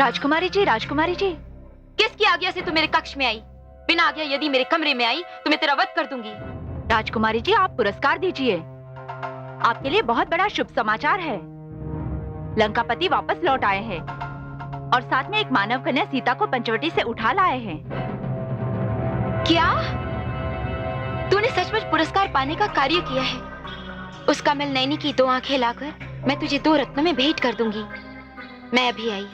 राजकुमारी जी, किसकी आज्ञा से तू मेरे कक्ष में आई? बिना आज्ञा यदि मेरे कमरे में आई तो मैं तेरा वध कर दूंगी। राजकुमारी जी, आप पुरस्कार दीजिए। आपके लिए बहुत बड़ा शुभ समाचार है। लंकापति वापस लौट आए हैं और साथ में एक मानव कन्या सीता को पंचवटी से उठा लाए हैं। क्या? तूने सचमुच पुरस्कार पाने का कार्य किया है? उस कमल नैनी की 2 आंखें लाकर मैं तुझे 2 रत्नों में भेंट कर दूंगी। मैं अभी आई।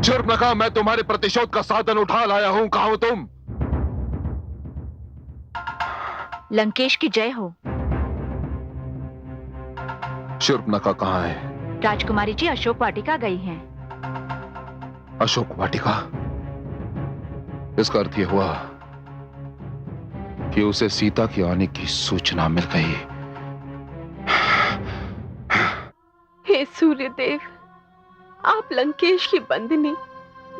शूर्पणखा, मैं तुम्हारे प्रतिशोध का साधन उठा लाया हूं। कहां हो तुम? लंकेश की जय हो। शूर्पणखा कहां है? राजकुमारी जी अशोक वाटिका गई हैं। अशोक वाटिका? इसका अर्थ यह हुआ कि उसे सीता के आने की सूचना मिल गई। हे सूर्यदेव, आप लंकेश की बंदिनी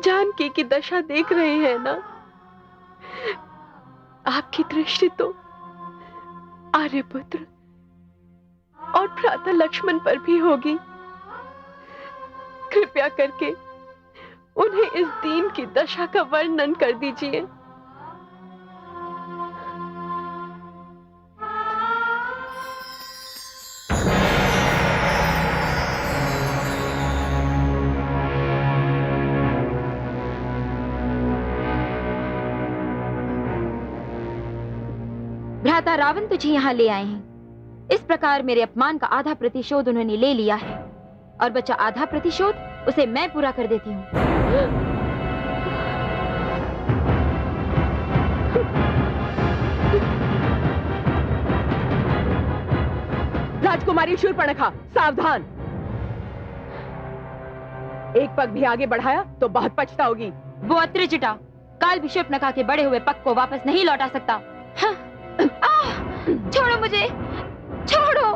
जानकी की दशा देख रहे हैं ना? आपकी दृष्टि तो आर्यपुत्र और भ्राता लक्ष्मण पर भी होगी। कृपया करके उन्हें इस दीन की दशा का वर्णन कर दीजिए। भ्राता रावण तुझे यहाँ ले आए हैं। इस प्रकार मेरे अपमान का आधा प्रतिशोध उन्होंने ले लिया है और बचा आधा प्रतिशोध उसे मैं पूरा कर देती हूँ। राजकुमारी शूर्पणखा, सावधान! एक पग भी आगे बढ़ाया तो बहुत पछताओगी। वो अत्रिजटा काल भी शूर्पणखा के बढ़े हुए पग को वापस नहीं लौटा सकता। हाँ। छोड़ो मुझे, छोड़ो।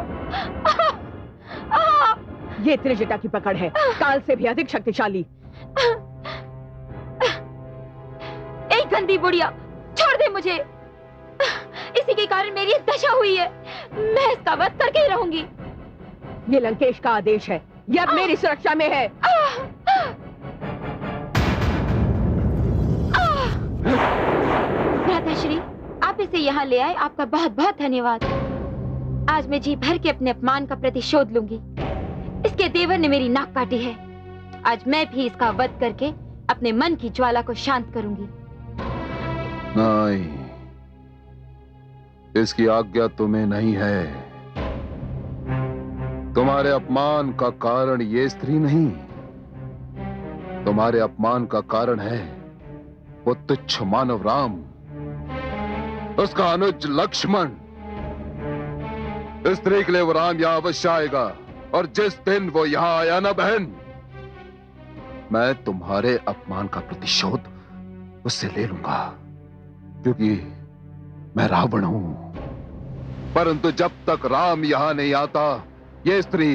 ये त्रिजटा की पकड़ है, काल से भी अधिक शक्तिशाली। एक गंदी बुढ़िया, छोड़ दे मुझे। इसी के कारण मेरी ये दशा हुई है। मैं इसका वध करके ही रहूंगी। ये लंकेश का आदेश है, ये अब मेरी सुरक्षा में है। भ्राताश्री, आप इसे यहाँ ले आए, आपका बहुत बहुत धन्यवाद। आज मैं जी भर के अपने अपमान का प्रतिशोध लूंगी। इसके देवर ने मेरी नाक काटी है। आज मैं भी इसका वध करके अपने मन की ज्वाला को शांत करूंगी। नहीं, इसकी आज्ञा तुम्हें नहीं है। तुम्हारे अपमान का कारण ये स्त्री नहीं, तुम्हारे अपमान का कारण है वो तुच्छ मानव राम, उसका अनुज लक्ष्मण। इस स्त्री के लिए वो राम यहां अवश्य आएगा, और जिस दिन वो यहां आया ना बहन, मैं तुम्हारे अपमान का प्रतिशोध उससे ले लूंगा, क्योंकि मैं रावण हूं। परंतु जब तक राम यहां नहीं आता, ये स्त्री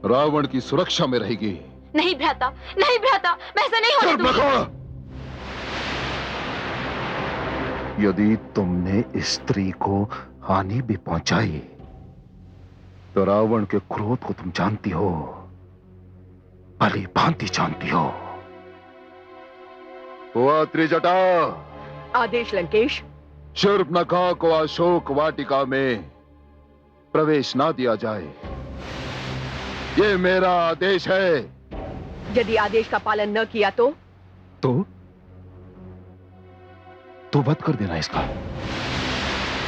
रावण की सुरक्षा में रहेगी। नहीं भ्राता, नहीं भ्राता, मैं ऐसा नहीं होने दूंगी। यदि तुमने इस स्त्री को हानि भी पहुंचाई तो रावण के क्रोध को तुम जानती हो, भली भांति जानती हो। हुआ त्रिजटा? आदेश लंकेश। शूर्पणखा को अशोक वाटिका में प्रवेश ना दिया जाए, ये मेरा आदेश है। यदि आदेश का पालन न किया तो वध कर देना इसका,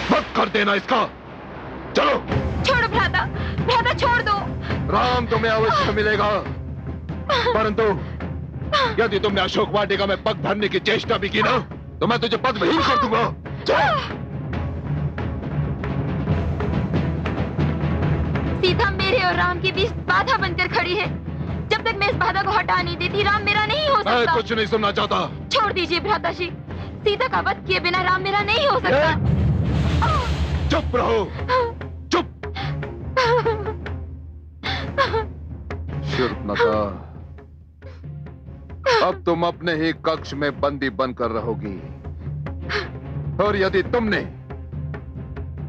वध कर देना इसका। चलो। छोड़ो भ्राता, भ्राता छोड़ दो। राम तुम्हें अवश्य मिलेगा, परंतु यदि तुमने अशोक वाटिका में पग धरने की चेष्टा भी की ना, तो मैं तुझे पद विहीन कर दूंगा। सीता मेरे और राम के बीच बाधा बनकर खड़ी है। जब तक मैं इस बाधा को हटा नहीं देती, राम मेरा नहीं हो सकता। मैं कुछ नहीं सुनना चाहता। छोड़ दीजिए भ्राताश्री, सीता का वध किए बिना राम मेरा नहीं हो सकता। चुप रहो, चुप। शूर्पणखा, अब तुम अपने ही कक्ष में बंदी बनकर रहोगी। और यदि तुमने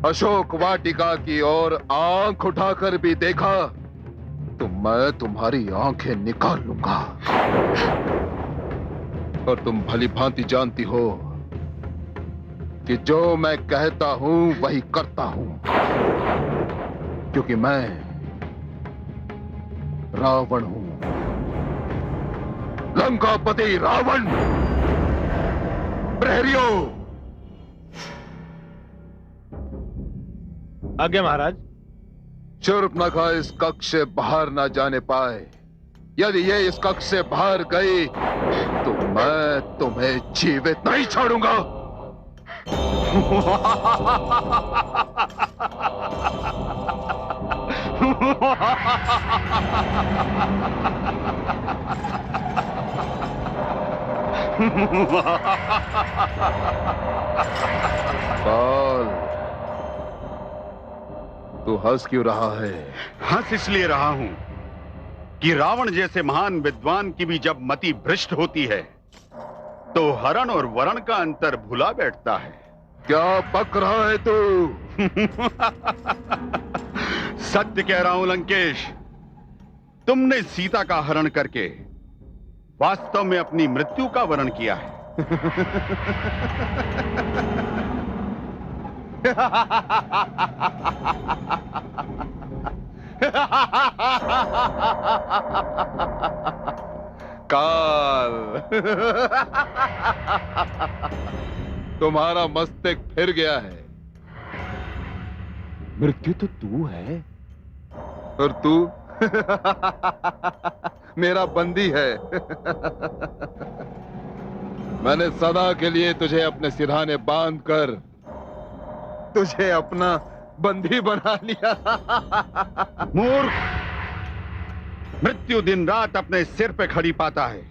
अशोक वाटिका की ओर आंख उठाकर भी देखा तो मैं तुम्हारी आंखें निकाल लूंगा। और तुम भली भांति जानती हो कि जो मैं कहता हूं वही करता हूं, क्योंकि मैं रावण हूं, लंकापति रावण। प्रहरियों, आज्ञा महाराज। शूर्पणखा इस कक्ष से बाहर ना जाने पाए। यदि ये इस कक्ष से बाहर गई तो मैं तुम्हें जीवित नहीं छोड़ूंगा। काल, तू हंस क्यों रहा है? हंस इसलिए रहा हूं कि रावण जैसे महान विद्वान की भी जब मति भ्रष्ट होती है तो हरण और वरण का अंतर भुला बैठता है। क्या बक रहा है तू? सत्य कह रहा हूं लंकेश, तुमने सीता का हरण करके वास्तव में अपनी मृत्यु का वरण किया है। काल, तुम्हारा मस्तक फिर गया है। मृत्यु तो तू है और तू मेरा बंदी है। मैंने सदा के लिए तुझे अपने सिरहाने बांधकर तुझे अपना बंदी बना लिया। मूर्ख, मृत्यु दिन रात अपने सिर पे खड़ी पाता है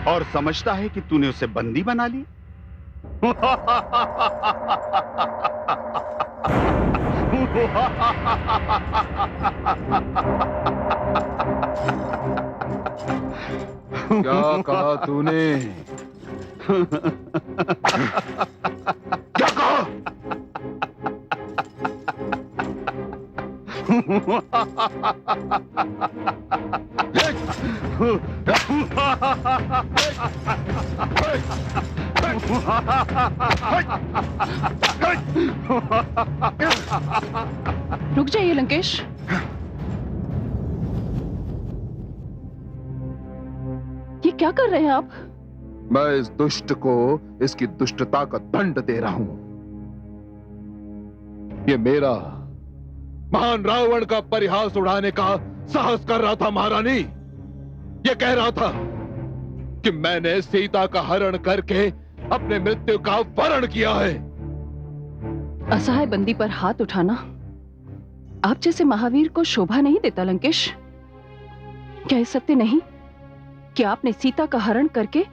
और समझता है कि तूने उसे बंदी बना ली। क्या कहा तूने? क्या कहा? रुक जाइए लंकेश। ये क्या कर रहे हैं आप? मैं इस दुष्ट को इसकी दुष्टता का दंड दे रहा हूं। ये मेरा महान रावण का परिहास उड़ाने का साहस कर रहा था महारानी। ये कह रहा था कि मैंने सीता का हरण करके अपने मृत्यु का वरण किया है। असहाय बंदी पर हाथ उठाना आप जैसे महावीर को शोभा नहीं देता लंकेश। क्या ये सत्य नहीं कि आपने सीता का हरण करके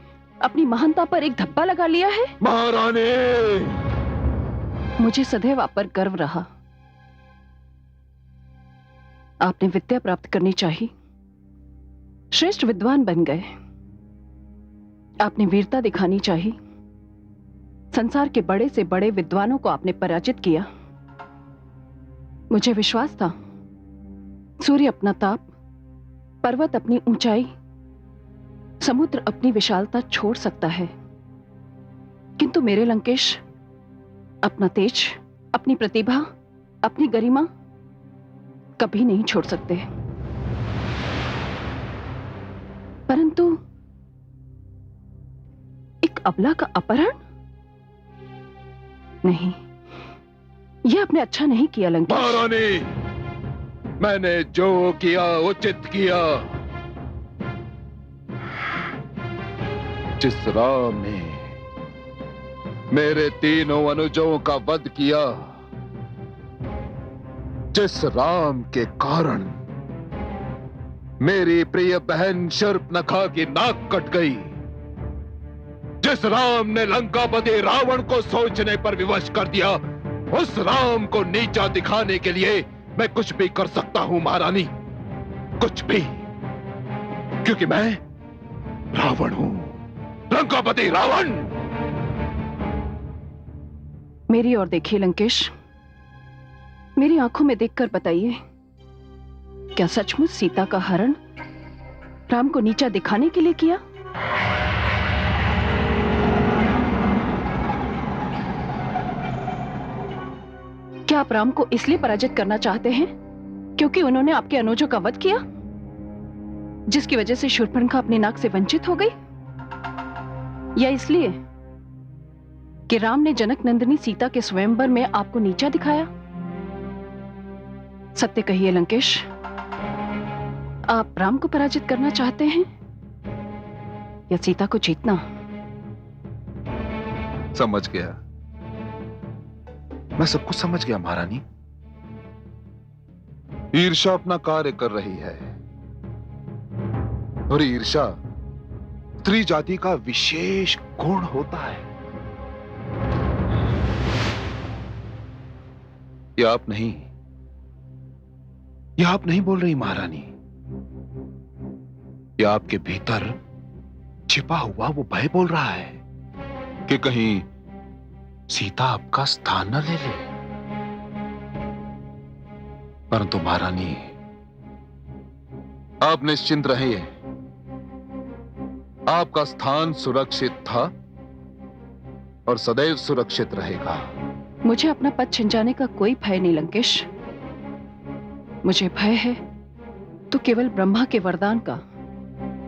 अपनी महानता पर एक धब्बा लगा लिया है? महारानी, मुझे सदैव आप पर गर्व रहा। आपने विद्या प्राप्त करनी चाहिए, श्रेष्ठ विद्वान बन गए। आपने वीरता दिखानी चाहिए, संसार के बड़े से बड़े विद्वानों को आपने पराजित किया। मुझे विश्वास था सूर्य अपना ताप, पर्वत अपनी ऊंचाई, समुद्र अपनी विशालता छोड़ सकता है, किंतु मेरे लंकेश अपना तेज, अपनी प्रतिभा, अपनी गरिमा कभी नहीं छोड़ सकते। परंतु एक अबला का अपहरण? नहीं, यह आपने अच्छा नहीं किया लंकेश। महारानी, मैंने जो किया उचित किया। जिस राम ने मेरे तीनों अनुजों का वध किया, जिस राम के कारण मेरी प्रिय बहन शूर्पणखा की नाक कट गई, जिस राम ने लंकापति रावण को सोचने पर विवश कर दिया, उस राम को नीचा दिखाने के लिए मैं कुछ भी कर सकता हूं महारानी, कुछ भी, क्योंकि मैं रावण हूं, लंकापति रावण। मेरी ओर देखिए लंकेश, मेरी आंखों में देखकर बताइए, क्या सचमुच सीता का हरण राम को नीचा दिखाने के लिए किया? क्या आप राम को इसलिए पराजित करना चाहते हैं क्योंकि उन्होंने आपके अनुजों का वध किया, जिसकी वजह से शूर्पणखा अपनी नाक से वंचित हो गई? या इसलिए कि राम ने जनक नंदिनी सीता के स्वयंवर में आपको नीचा दिखाया? सत्य कहिए लंकेश, आप राम को पराजित करना चाहते हैं या सीता को जीतना? समझ गया, मैं सब कुछ समझ गया महारानी। ईर्ष्या अपना कार्य कर रही है और ईर्ष्या स्त्री जाति का विशेष गुण होता है। ये आप नहीं बोल रही महारानी, ये आपके भीतर छिपा हुआ वो भय बोल रहा है कि कहीं सीता आपका स्थान न ले ले। परंतु महारानी, आप निश्चिंत रहिए, आपका स्थान सुरक्षित था और सदैव सुरक्षित रहेगा। मुझे अपना पद छिन जाने का कोई भय नहीं लंकेश। मुझे भय है तो केवल ब्रह्मा के वरदान का,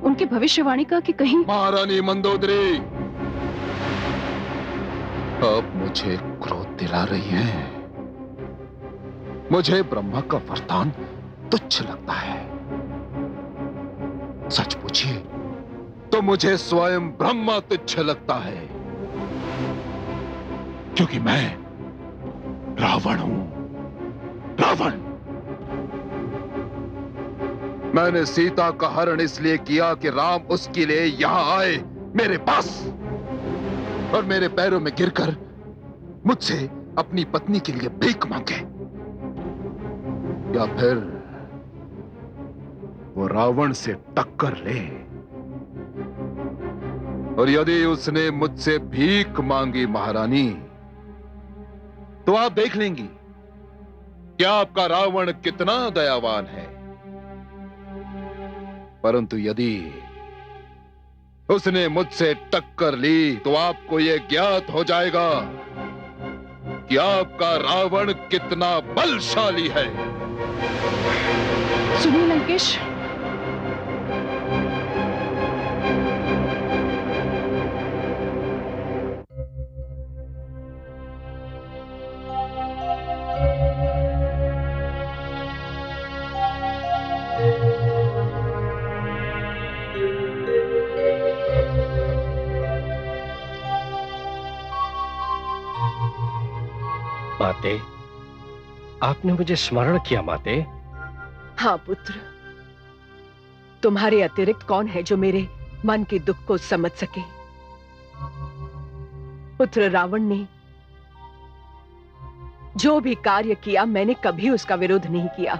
उनकी भविष्यवाणी का कि कहीं। महारानी मंदोदरी, आप मुझे क्रोध दिला रही हैं। मुझे ब्रह्मा का वरदान तुच्छ लगता है। सच पूछिए तो मुझे स्वयं ब्रह्मा तुच्छ लगता है, क्योंकि मैं रावण हूं। रावण। मैंने सीता का हरण इसलिए किया कि राम उसके लिए यहां आए मेरे पास और मेरे पैरों में गिरकर मुझसे अपनी पत्नी के लिए भीख मांगे, या फिर वो रावण से टक्कर ले और यदि उसने मुझसे भीख मांगी महारानी, तो आप देख लेंगी कि आपका रावण कितना दयावान है। परंतु यदि उसने मुझसे टक्कर ली तो आपको यह ज्ञात हो जाएगा कि आपका रावण कितना बलशाली है। सुनिए लंकेश, माते, आपने मुझे स्मरण किया माते। हाँ पुत्र, तुम्हारे अतिरिक्त कौन है जो मेरे मन के दुख को समझ सके। पुत्र, रावण ने जो भी कार्य किया मैंने कभी उसका विरोध नहीं किया।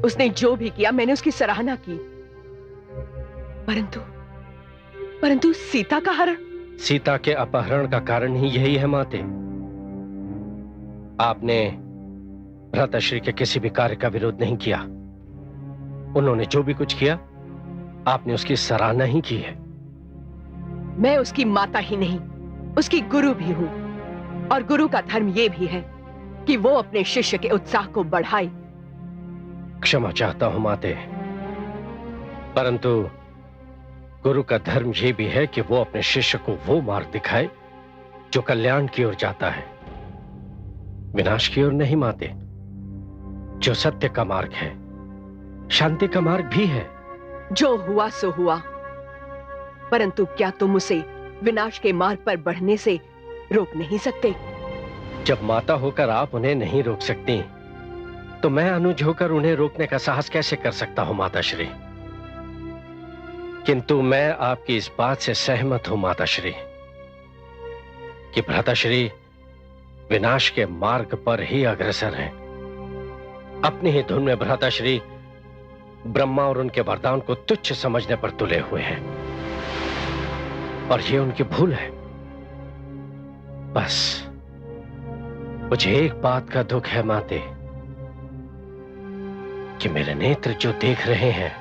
उसने जो भी किया मैंने उसकी सराहना की। परंतु सीता का हरण। सीता के अपहरण का कारण ही यही है माते। आपने भ्राताश्री के किसी भी कार्य का विरोध नहीं किया। उन्होंने जो भी कुछ किया आपने उसकी सराहना ही की है। मैं उसकी माता ही नहीं, उसकी गुरु भी हूं, और गुरु का धर्म यह भी है कि वो अपने शिष्य के उत्साह को बढ़ाए। क्षमा चाहता हूं माते, परंतु गुरु का धर्म यह भी है कि वो अपने शिष्य को वो मार्ग दिखाए जो कल्याण की ओर जाता है, विनाश की ओर नहीं माते। जो सत्य का मार्ग है, शांति का मार्ग भी है। जो हुआ सो हुआ, परंतु क्या तुम उसे विनाश के मार्ग पर बढ़ने से रोक नहीं सकते? जब माता होकर आप उन्हें नहीं रोक सकती, तो मैं अनुज होकर उन्हें रोकने का साहस कैसे कर सकता हूं माताश्री? किंतु मैं आपकी इस बात से सहमत हूं माताश्री कि भ्राताश्री विनाश के मार्ग पर ही अग्रसर हैं। अपनी ही धुन में भ्राताश्री ब्रह्मा और उनके वरदान को तुच्छ समझने पर तुले हुए हैं, और यह उनकी भूल है। बस मुझे एक बात का दुख है माते, कि मेरे नेत्र जो देख रहे हैं,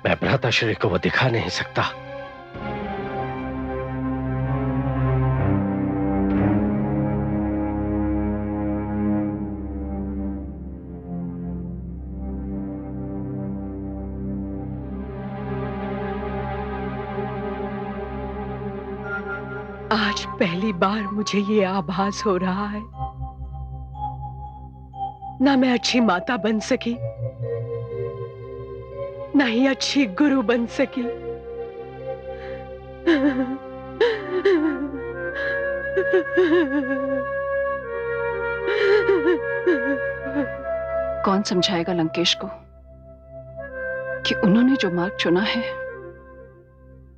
मैं भ्राताश्री को वो दिखा नहीं सकता। आज पहली बार मुझे ये आभास हो रहा है, ना मैं अच्छी माता बन सकी, ना ही अच्छी गुरु बन सकी। कौन समझाएगा लंकेश को कि उन्होंने जो मार्ग चुना है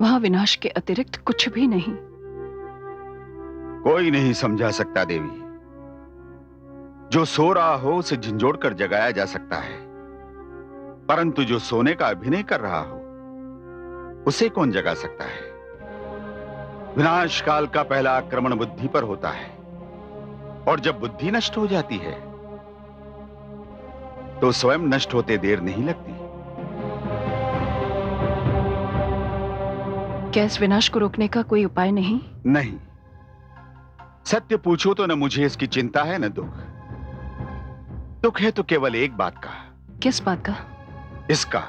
वहां विनाश के अतिरिक्त कुछ भी नहीं। कोई नहीं समझा सकता देवी। जो सो रहा हो उसे झंझोड़ कर जगाया जा सकता है, परंतु जो सोने का अभिनय कर रहा हो उसे कौन जगा सकता है? विनाश काल का पहला आक्रमण बुद्धि पर होता है, और जब बुद्धि नष्ट हो जाती है तो स्वयं नष्ट होते देर नहीं लगती। क्या इस विनाश को रोकने का कोई उपाय नहीं? नहीं, सत्य पूछो तो न मुझे इसकी चिंता है न दुख। दुख है तो केवल एक बात का। किस बात का? इसका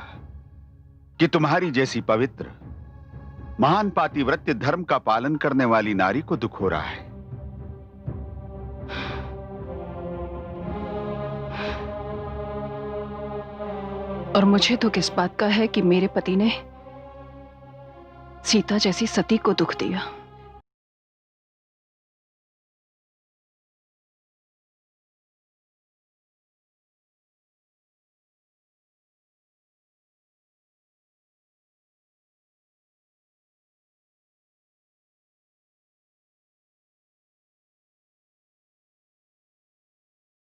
कि तुम्हारी जैसी पवित्र महान पातिव्रत्य धर्म का पालन करने वाली नारी को दुख हो रहा है। और मुझे तो किस बात का है कि मेरे पति ने सीता जैसी सती को दुख दिया।